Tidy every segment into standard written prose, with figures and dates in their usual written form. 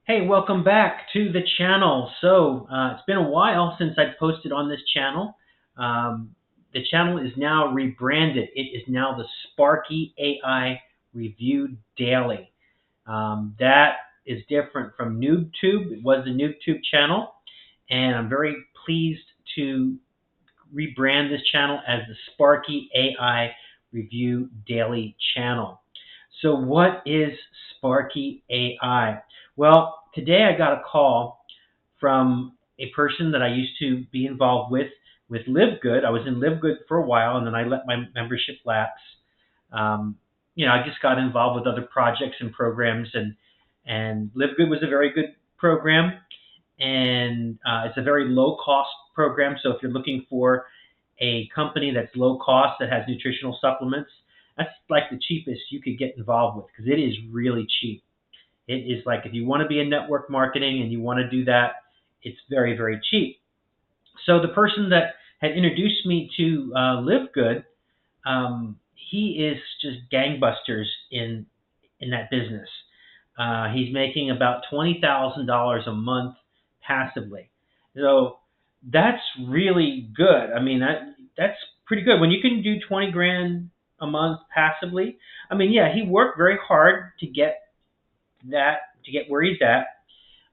Hey, welcome back to the channel. It's been a while since I posted on this channel. The channel is now rebranded. It is now the Sparky AI Review Daily. That is different from NoobTube. It was the NoobTube channel, and I'm very pleased to rebrand this channel as the Sparky AI Review Daily channel. So what is Sparky AI? Well, today I got a call from a person that I used to be involved with Live Good. I was in Live Good for a while, and then I let my membership lapse. Um, I just got involved with other projects and programs, and Live Good was a very good program, and it's a very low cost program. So if you're looking for a company that's low cost that has nutritional supplements, that's like the cheapest you could get involved with because it is really cheap. It is like if you want to be in network marketing and you want to do that, it's very, very cheap. So the person that had introduced me to Live Good, he is just gangbusters in that business. He's making about $20,000 a month passively. So that's really good. I mean, that's pretty good when you can do 20 grand a month passively. I mean, yeah, he worked very hard to get where he's at,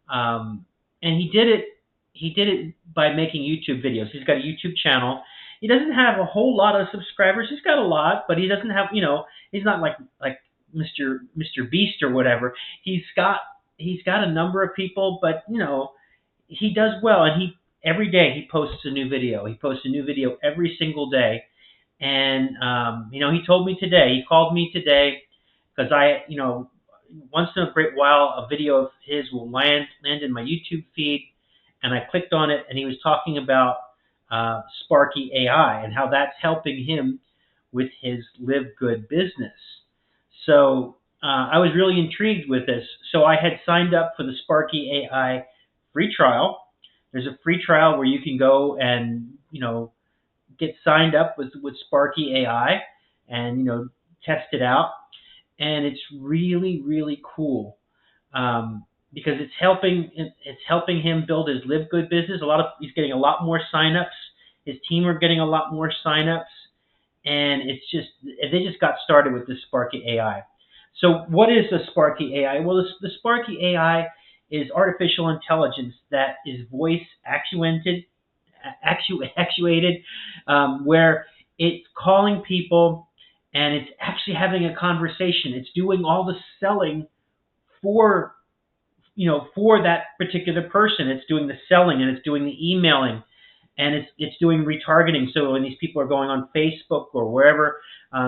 and he did it. He did it by making YouTube videos. He's got a YouTube channel. He doesn't have a whole lot of subscribers. He's got a lot, but he doesn't have. He's not like Mr. Beast or whatever. He's got a number of people, but he does well, and he every day he posts a new video. He posts a new video every single day, and he told me today. He called me today because once in a great while, a video of his will land in my YouTube feed, and I clicked on it, and he was talking about Sparky AI and how that's helping him with his Live Good business. So I was really intrigued with this. So I had signed up for the Sparky AI free trial. There's a free trial where you can go and get signed up with Sparky AI and test it out, and it's really, really cool because it's helping him build his Live Good business. He's getting a lot more signups. His team are getting a lot more signups, and they just got started with this Sparky AI. So what is the Sparky AI? Well, the Sparky AI is artificial intelligence that is voice actuated, where it's calling people and it's actually having a conversation. It's doing all the selling for for that particular person. It's doing the selling and it's doing the emailing and it's doing retargeting. So when these people are going on Facebook or wherever,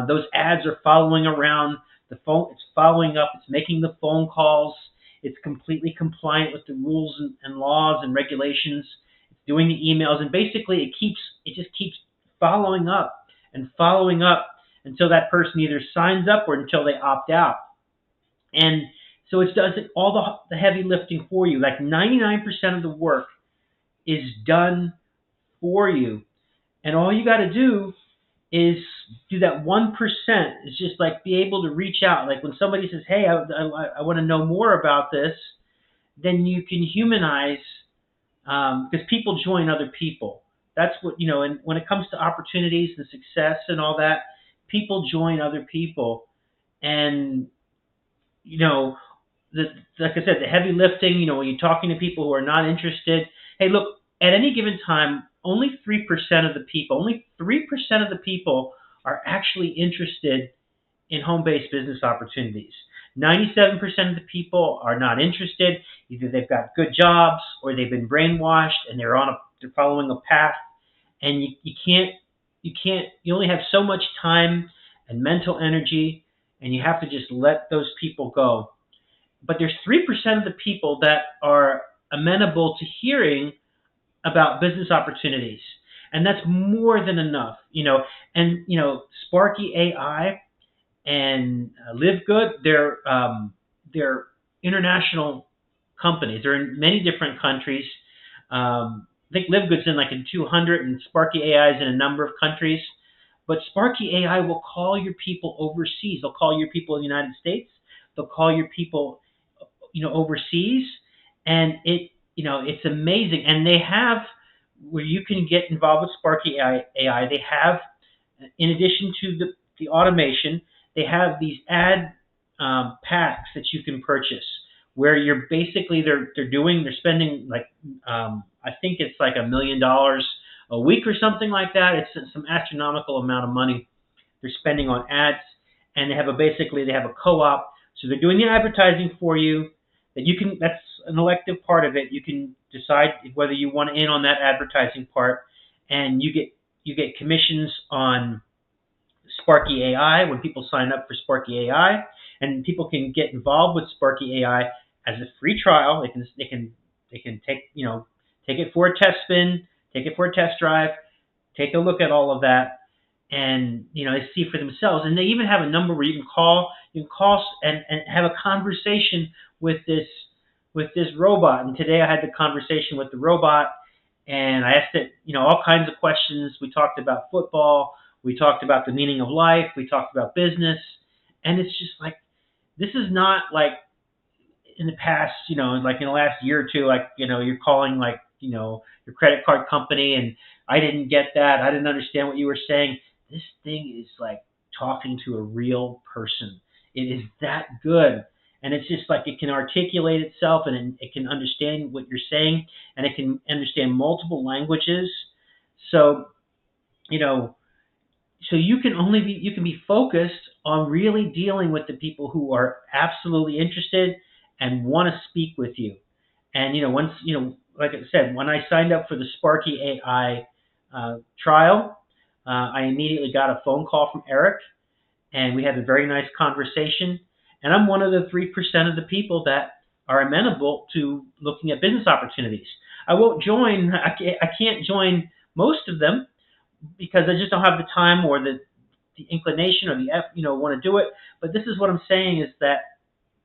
those ads are following around the phone. It's following up. It's making the phone calls. It's completely compliant with the rules and laws and regulations. It's doing the emails, and basically it just keeps following up and following up until that person either signs up or until they opt out. And so it does all the heavy lifting for you. Like 99% of the work is done for you. And all you got to do is do that 1%. It's just like be able to reach out. Like when somebody says, hey, I want to know more about this, then you can humanize, because people join other people. That's what, and when it comes to opportunities and success and all that, people join other people. And, you know, like I said, the heavy lifting, when you're talking to people who are not interested, hey, look, at any given time, only 3% of the people are actually interested in home-based business opportunities. 97% of the people are not interested. Either they've got good jobs or they've been brainwashed and they're following a path. And you only have so much time and mental energy, and you have to just let those people go. But there's 3% of the people that are amenable to hearing about business opportunities, and that's more than enough. And Sparky AI and Live Good, they're international companies. They're in many different countries. I think Live Good's in 200, and Sparky AI is in a number of countries. But Sparky AI will call your people overseas. They'll call your people in the United States. They'll call your people overseas, and it's amazing. And they have where you can get involved with Sparky AI. They have, in addition to the automation, they have these ad packs that you can purchase where you're basically they're spending like I think it's like $1 million a week or something like that. It's some astronomical amount of money they're spending on ads, and they have a co-op, so they're doing the advertising for you. That's an elective part of it. You can decide whether you want in on that advertising part, and you get commissions on Sparky AI when people sign up for Sparky AI, and people can get involved with Sparky AI as a free trial. They can take it for a test spin, take it for a test drive, take a look at all of that, and they see for themselves. And they even have a number where you can call and have a conversation with this robot. And today I had the conversation with the robot, and I asked it all kinds of questions. We talked about football, we talked about the meaning of life, we talked about business, and it's just like, this is not like in the past, like in the last year or two, like, you're calling like, your credit card company, and I didn't get that. I didn't understand what you were saying. This thing is like talking to a real person. It is that good. And it's just like it can articulate itself, and it can understand what you're saying, and it can understand multiple languages. So, you know, so you can be focused on really dealing with the people who are absolutely interested and want to speak with you. And once like I said, when I signed up for the Sparky AI trial, I immediately got a phone call from Eric, and we had a very nice conversation. And I'm one of the 3% of the people that are amenable to looking at business opportunities. I won't join. I can't join most of them because I just don't have the time or the inclination or want to do it. But this is what I'm saying is that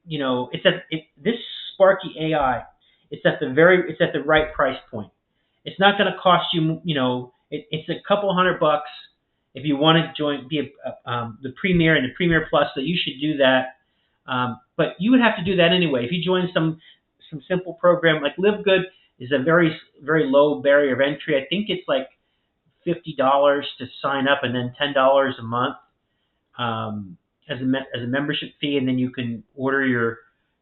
this Sparky AI, it's at the right price point. It's not going to cost you, it's a couple $100 if you want to be the Premier and the Premier Plus. So you should do that. But you would have to do that anyway. If you join some simple program like Live Good is a very very low barrier of entry. I think it's like $50 to sign up, and then $10 a month as a membership fee, and then you can order your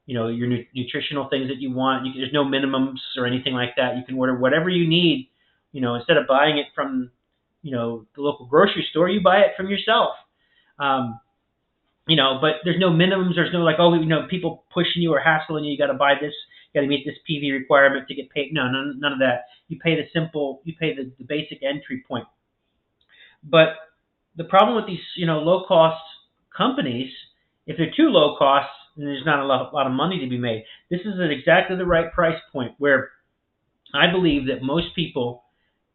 nutritional things that you want. There's no minimums or anything like that. You can order whatever you need. Instead of buying it from the local grocery store, you buy it from yourself. Um, but there's no minimums. There's no like, people pushing you or hassling you. You got to buy this. You got to meet this PV requirement to get paid. No, none of that. You pay the basic entry point. But the problem with these, low cost companies, if they're too low cost, then there's not a lot of money to be made. This is at exactly the right price point where I believe that most people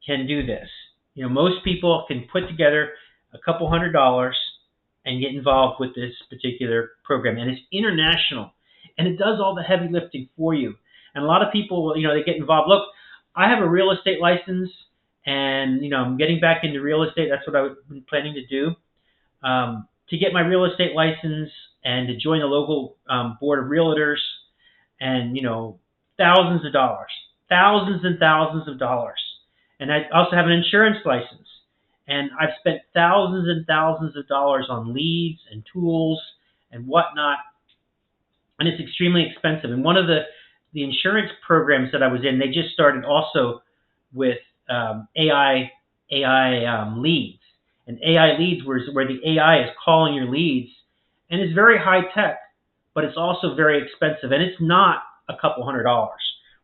can do this. Most people can put together a couple $100 and get involved with this particular program. And it's international, and it does all the heavy lifting for you. And a lot of people, they get involved. Look, I have a real estate license, and I'm getting back into real estate. That's what I've been planning to do. To get my real estate license and to join a local board of realtors, and thousands of dollars, thousands and thousands of dollars. And I also have an insurance license, and I've spent thousands and thousands of dollars on leads and tools and whatnot, and it's extremely expensive. And one of the insurance programs that I was in, they just started also with AI leads. And AI leads where the AI is calling your leads, and it's very high tech, but it's also very expensive. And it's not a couple $100.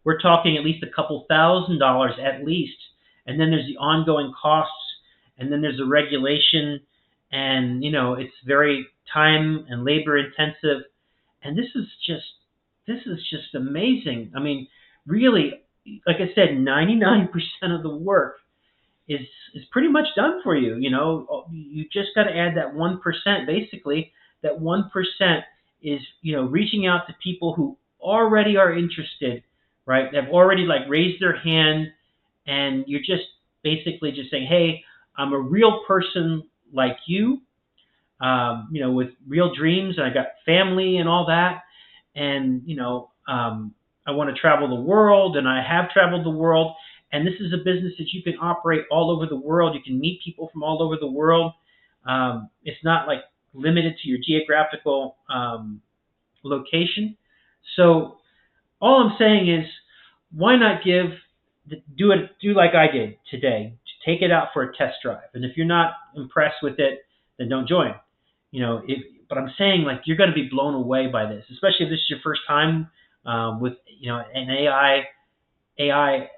We're talking at least a couple $1,000 at least. And then there's the ongoing costs, and then there's the regulation, and it's very time and labor intensive. And this is just amazing. I mean, really, like I said, 99% of the work is pretty much done for you. You just got to add that 1%. Basically, that 1% is reaching out to people who already are interested, right? They've already like raised their hand, and you're just basically just saying, hey, I'm a real person like you, with real dreams, and I got family and all that, and I want to travel the world, and I have traveled the world. And this is a business that you can operate all over the world. You can meet people from all over the world. It's not like limited to your geographical location. So all I'm saying is, why not do like I did today? Take it out for a test drive, and if you're not impressed with it, then don't join. But I'm saying, like, you're going to be blown away by this, especially if this is your first time with an AI AI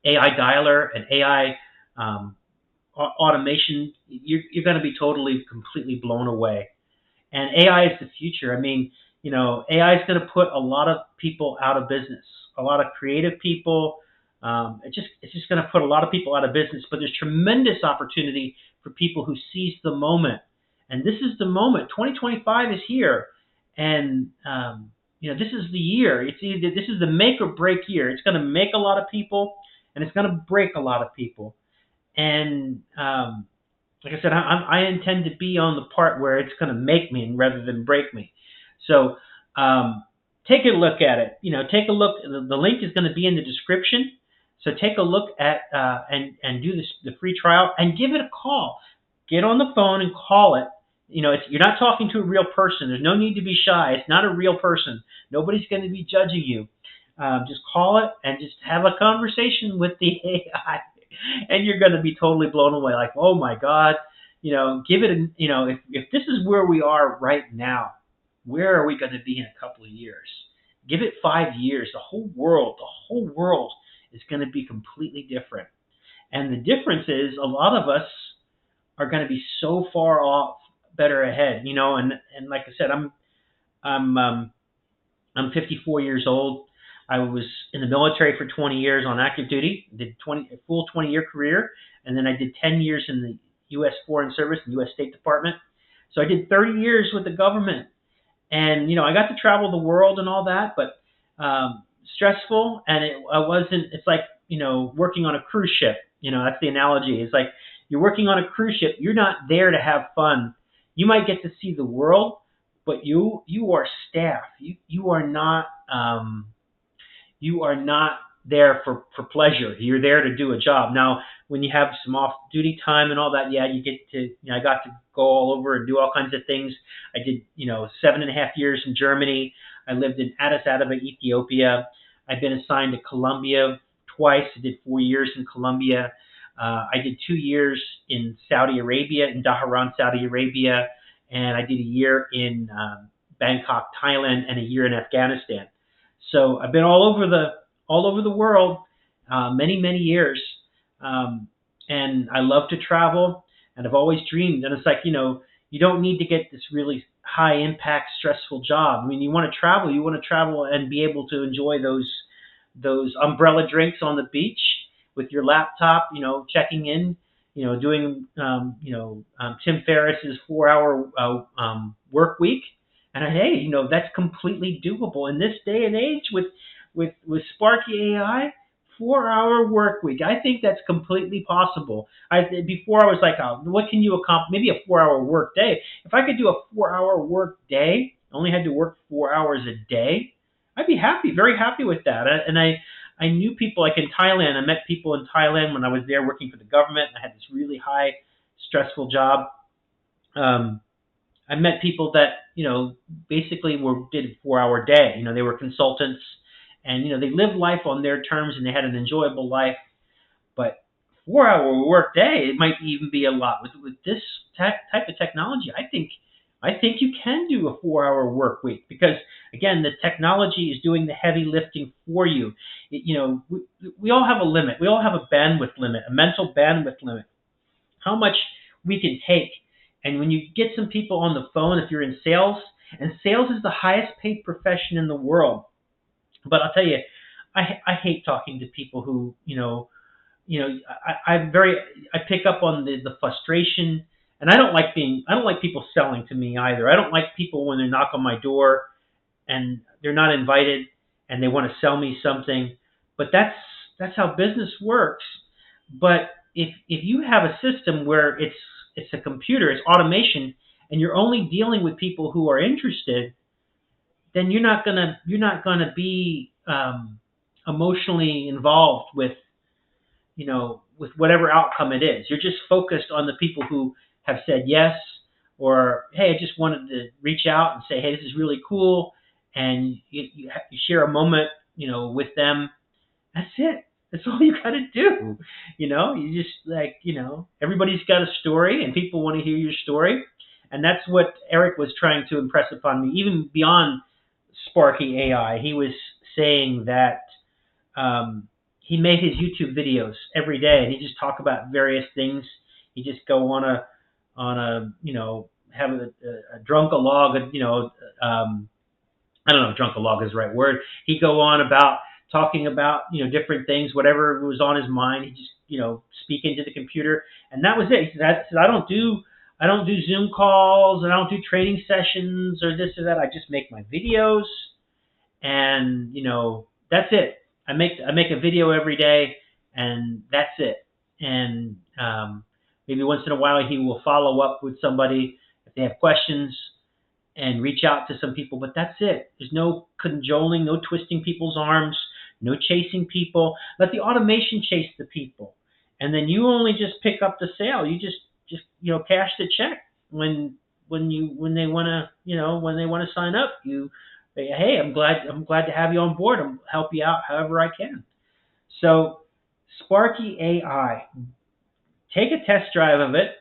dialer and AI automation. You're going to be totally completely blown away. And AI is the future. I mean, AI is going to put a lot of people out of business, a lot of creative people. It's just going to put a lot of people out of business. But there's tremendous opportunity for people who seize the moment. And this is the moment. 2025 is here, and this is the year. This is the make or break year. It's going to make a lot of people, and it's going to break a lot of people. And like I said, I intend to be on the part where it's going to make me rather than break me. So take a look at it. Take a look. The link is going to be in the description. So take a look at and do the free trial and give it a call. Get on the phone and call it. You're not talking to a real person. There's no need to be shy. It's not a real person. Nobody's going to be judging you. Just call it and just have a conversation with the AI. And you're going to be totally blown away. Like, oh my God, give it, if this is where we are right now, where are we going to be in a couple of years? Give it 5 years. The whole world is going to be completely different. And the difference is a lot of us are going to be so far off, better ahead, and like I said, I'm 54 years old. I was in the military for 20 years on active duty, did a full 20-year career, and then I did 10 years in the U.S. Foreign Service, the U.S. State Department. So I did 30 years with the government, and I got to travel the world and all that, but stressful, and it's like working on a cruise ship. That's the analogy. It's like you're working on a cruise ship. You're not there to have fun. You might get to see the world, but you are staff. You are not. You are not there for pleasure. You're there to do a job. Now, when you have some off-duty time and all that, yeah, you get to, I got to go all over and do all kinds of things. I did, 7.5 years in Germany. I lived in Addis Ababa, Ethiopia. I've been assigned to Colombia twice. I did 4 years in Colombia. I did 2 years in Saudi Arabia, in Dhahran, Saudi Arabia, and I did a year in Bangkok, Thailand, and a year in Afghanistan. So I've been all over the world, many years, and I love to travel, and I've always dreamed. And it's like you don't need to get this really high impact, stressful job. I mean, you want to travel and be able to enjoy those umbrella drinks on the beach with your laptop, checking in, doing Tim Ferriss's 4-hour work week. And hey, that's completely doable in this day and age with Sparky AI. 4-hour work week. I think that's completely possible. Before I was like, oh, what can you accomplish? Maybe a 4-hour work day. If I could do a 4-hour work day, only had to work 4 hours a day, I'd be happy, very happy with that. And I knew people like in Thailand. I met people in Thailand when I was there working for the government. I had this really high, stressful job. I met people that, basically did a 4-hour day. They were consultants, and, they lived life on their terms, and they had an enjoyable life. But 4-hour work day, it might even be a lot. With this type of technology, I think you can do a 4-hour work week because, again, the technology is doing the heavy lifting for you. We all have a limit. We all have a bandwidth limit, a mental bandwidth limit. How much we can take. And when you get some people on the phone, if you're in sales, and sales is the highest paid profession in the world. But I'll tell you, I hate talking to people who, I pick up on the frustration, and I don't like people selling to me either. I don't like people when they knock on my door and they're not invited and they want to sell me something. But that's how business works. But if you have a system where it's a computer, it's automation, and you're only dealing with people who are interested, then you're not gonna be emotionally involved with with whatever outcome it is. You're just focused on the people who have said yes, or hey, I just wanted to reach out and say, hey, this is really cool, and you share a moment, with them. That's it. That's all you got to do. You just everybody's got a story, and people want to hear your story, and that's what Eric was trying to impress upon me, even beyond Sparky AI. He was saying that he made his YouTube videos every day, and he just talk about various things. He just go on a have a drunk-a-log, I don't know if drunk-a-log is the right word. He'd go on about talking about different things, whatever was on his mind. He just speak into the computer, and that was it. He said, I don't do Zoom calls, and I don't do training sessions or this or that. I just make my videos, and that's it. I make a video every day, and that's it. And maybe once in a while he will follow up with somebody if they have questions and reach out to some people, but that's it. There's no cajoling, no twisting people's arms, no chasing people. Let the automation chase the people, and then you only just pick up the sale. You just cash the check when they want to sign up. You say, hey, I'm glad to have you on board. I'll help you out however I can. So Sparky AI, take a test drive of it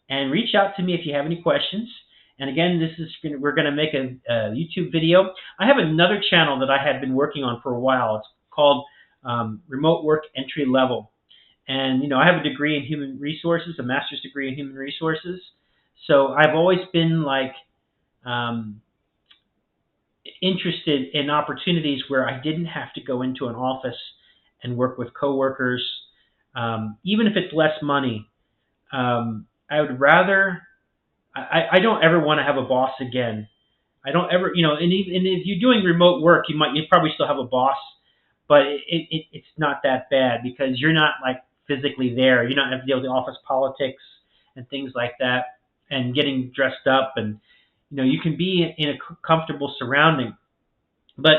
and reach out to me if you have any questions. And again, we're going to make a YouTube video. I have another channel that I had been working on for a while. It's called Remote Work Entry Level. And I have a degree in human resources, a master's degree in human resources. So I've always been interested in opportunities where I didn't have to go into an office and work with coworkers, even if it's less money. I would rather. I don't ever want to have a boss again. I don't ever, and if you're doing remote work, you probably still have a boss, but it's not that bad because you're not physically there. You're not have to deal with the office politics and things like that, and getting dressed up, and you can be in a comfortable surrounding. But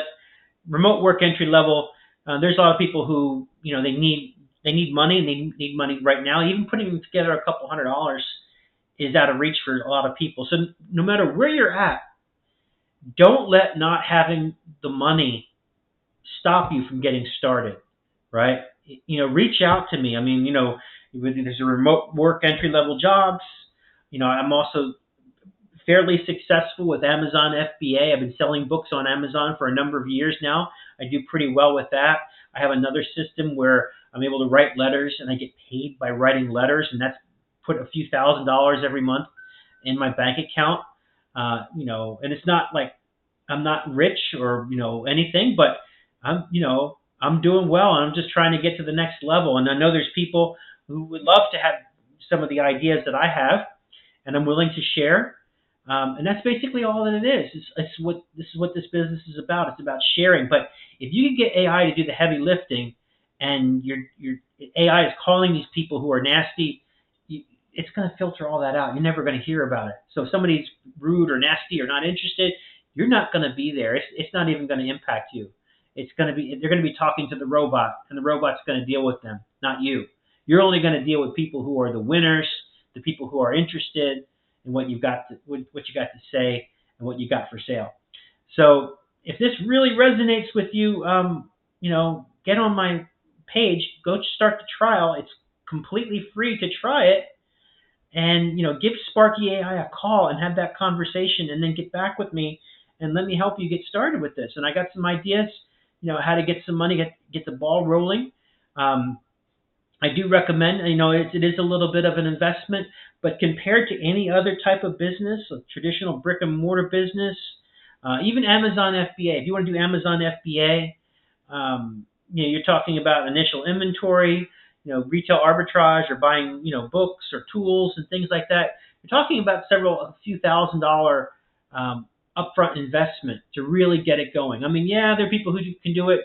remote work entry level, there's a lot of people who they need money, and they need money right now. Even putting together a couple $100 is out of reach for a lot of people. So no matter where you're at, don't let not having the money stop you from getting started, right? Reach out to me. I mean, there's a remote work entry level jobs. I'm also fairly successful with Amazon FBA. I've been selling books on Amazon for a number of years now. I do pretty well with that. I have another system where I'm able to write letters, and I get paid by writing letters, and that's put a few $1,000s every month in my bank account. And it's not like I'm not rich or anything, but I'm doing well, and I'm just trying to get to the next level. And I know there's people who would love to have some of the ideas that I have, and I'm willing to share. And that's basically all that it is. This is what this business is about. It's about sharing. But if you can get AI to do the heavy lifting, and your AI is calling these people who are nasty, it's going to filter all that out. You're never going to hear about it. So if somebody's rude or nasty or not interested, you're not going to be there. It's not even going to impact you. They're going to be talking to the robot, and the robot's going to deal with them, not you. You're only going to deal with people who are the winners, the people who are interested in what you got to say and what you got for sale. So if this really resonates with you, get on my page, go start the trial. It's completely free to try it. And give Sparky AI a call and have that conversation, and then get back with me and let me help you get started with this. And I got some ideas, how to get some money, get the ball rolling. I do recommend, it is a little bit of an investment, but compared to any other type of business, a traditional brick and mortar business, even Amazon FBA. If you want to do Amazon FBA, you're talking about initial inventory, retail arbitrage, or buying, books or tools and things like that. You're talking about a few $1,000 upfront investment to really get it going. I mean, yeah, there are people who can do it,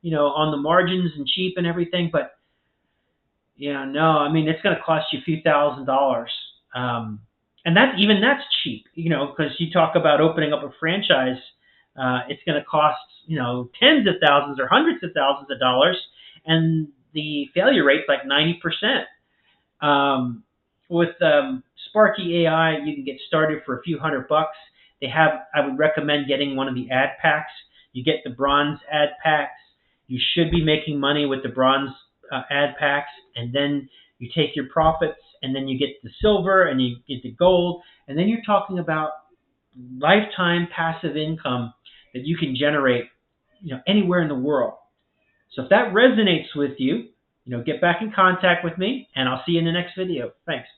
on the margins and cheap and everything, but no, I mean, it's going to cost you a few $1,000s. And that's cheap, because you talk about opening up a franchise. it's going to cost, tens of thousands or hundreds of thousands of dollars, and the failure rate's like 90%. With Sparky AI, you can get started for a few $100. I would recommend getting one of the ad packs. You get the bronze ad packs. You should be making money with the bronze ad packs, and then you take your profits, and then you get the silver, and you get the gold, and then you're talking about lifetime passive income that you can generate, anywhere in the world. So if that resonates with you, get back in contact with me, and I'll see you in the next video. Thanks.